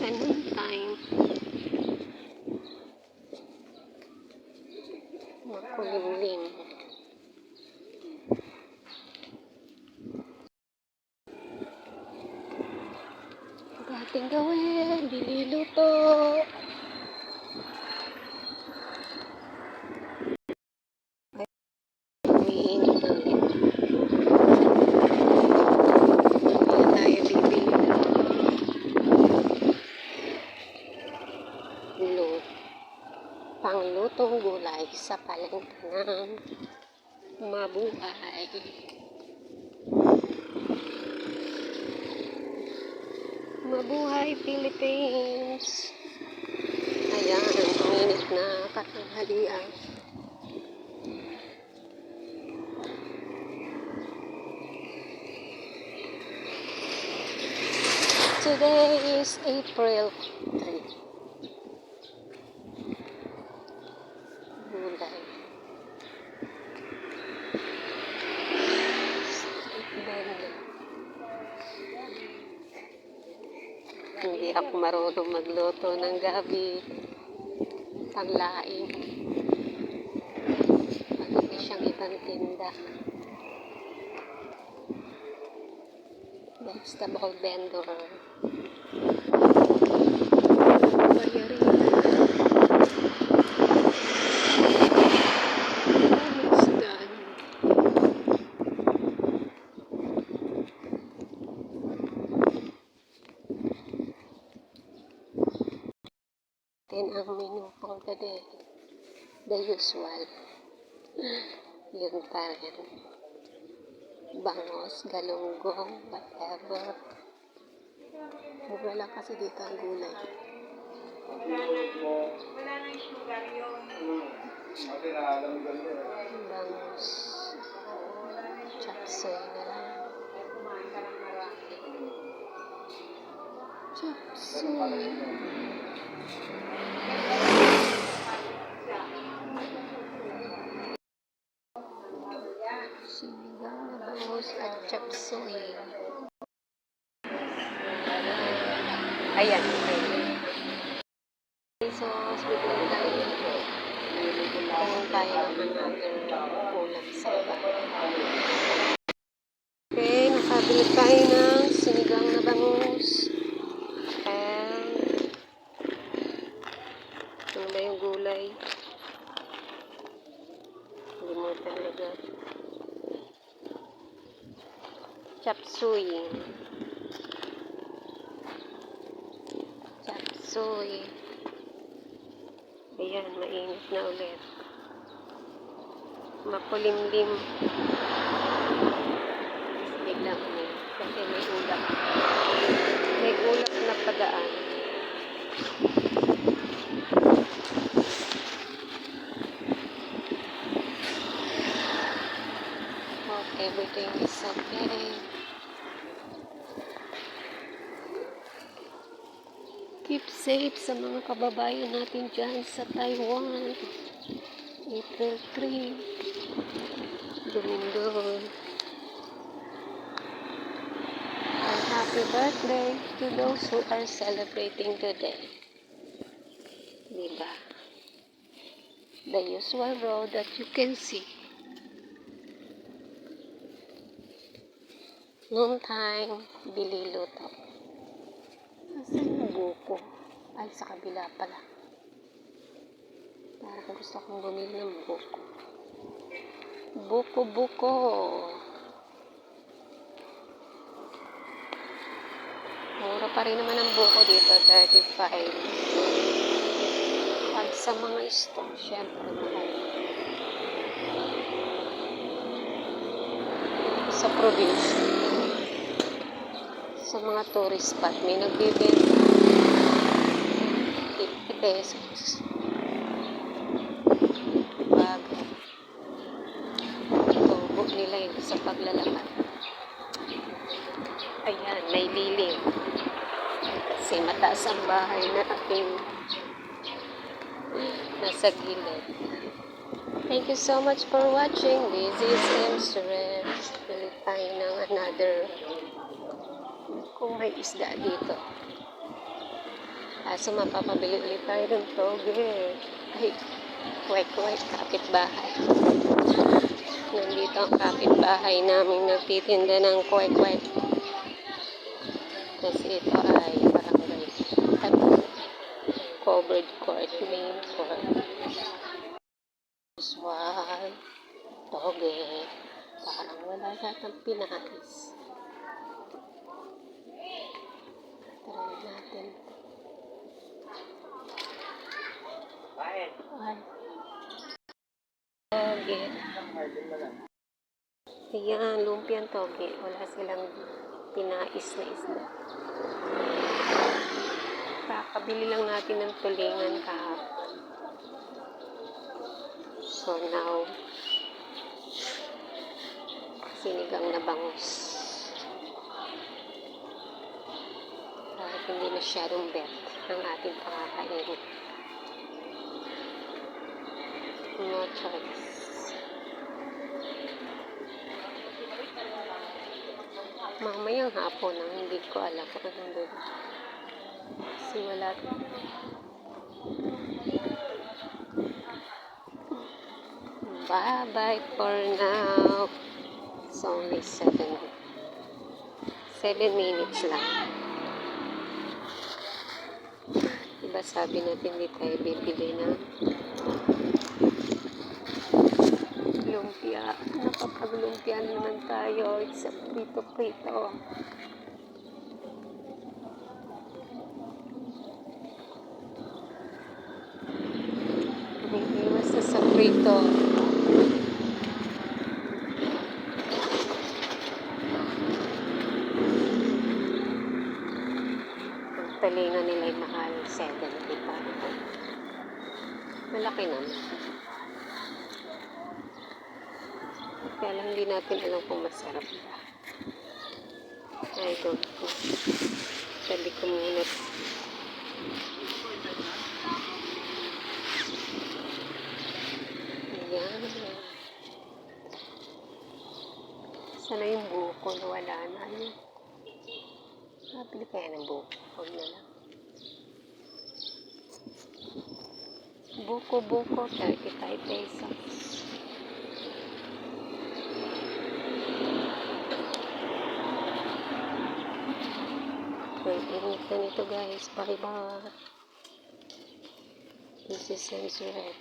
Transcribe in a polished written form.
sa noontime. Makulimlim. Dating gawin, dililuto. Umiinit na ulit. Kaya tayo bibili ng panglutong gulay sa palengke ng Mabuhay. Mabuhay Philippines. Ayan, uminit na katanghalian. Today is April 3. Gulay. Hindi ako marunong magluto ng gabi. Panglaing. Pagkakit siyang ibang tinda. Vegetable vendor. Bayarin. Almost done. Then ang menu for the day. The usual. Yun pa rin. Bangos, galunggong, whatever. Mura lang kasi dito ang gulay. Wala nang sugar yun. Bangos. Chapsoy na lang. Chapsoy. Sinigang na bangos at chapsoy. Ayan. So, bibili tayo. Kung tayo ng another ulam sa iba. Okay, nakabili tayo ng sinigang na bangus. And ano ba yung gulay? Limutan agad. Chapsuy. Chapsuy. Ayan, mainit na ulit. Makulimlim. Biglang ulit. Kasi may ulap. May ulap na padaan. Okay, everything is okay. Keep safe sa mga kababayan natin dyan sa Taiwan. April 3. Dumindol. And happy birthday to those who are celebrating today. Diba? The usual road that you can see. Noong time, dililuto. Saan yung buko? Ay, sa kabila pala. Parang gusto kong bumili ng buko. Buko. Mura pa rin naman ang buko dito, 35. Pag sa mga store, syempre mahal. Sa probinsya. Sa mga tourist spot, may nagbibenta 50 pesos. Bago. Tubo nila yun sa paglalakad. Ayan, may lilim. Kasi mataas ang bahay na aking nasa gilid. Thank you so much for watching. This is Emsures. Bili tayo ng another kung may isda dito. Kaso mapapabili ulit tayo ng toge. Ay, kwek-kwek, kapitbahay. Nandito ang kapitbahay namin nagtitinda ng kwek-kwek. Kasi ito ay barangay at covered court, main court. Usual, toge, parang wala yatang pinakis. Try natin. Ay. Toge. Ayan, lumpiang toge. Wala silang pinais na isda. Kakabili lang natin ng tulingan kahapon. So now, sinigang na bangus. Kahit hindi masyadong bet ang ating pakakain. No choice. Mamayang hapon ang hindi ko alam kung anong doon. Kasi wala. Bye-bye for now. It's only 7 minutes lang. Diba sabi natin hindi tayo bibili ng lumpia. Nakapag-lumpia naman tayo. It's a prito-prito. Iwas na sa prito. Ang talingan nila ay mahal. 70 pa. Malaki naman. Kaya lang hindi natin alam kung masarap ba. I don't know. Sabi ko muna. Ayan. Sana yung buko na wala na. Napili kaya ng buko. Huwag na lang. Buko, 35 pesos. Init na nito guys. Bye-bye. This is Sensory.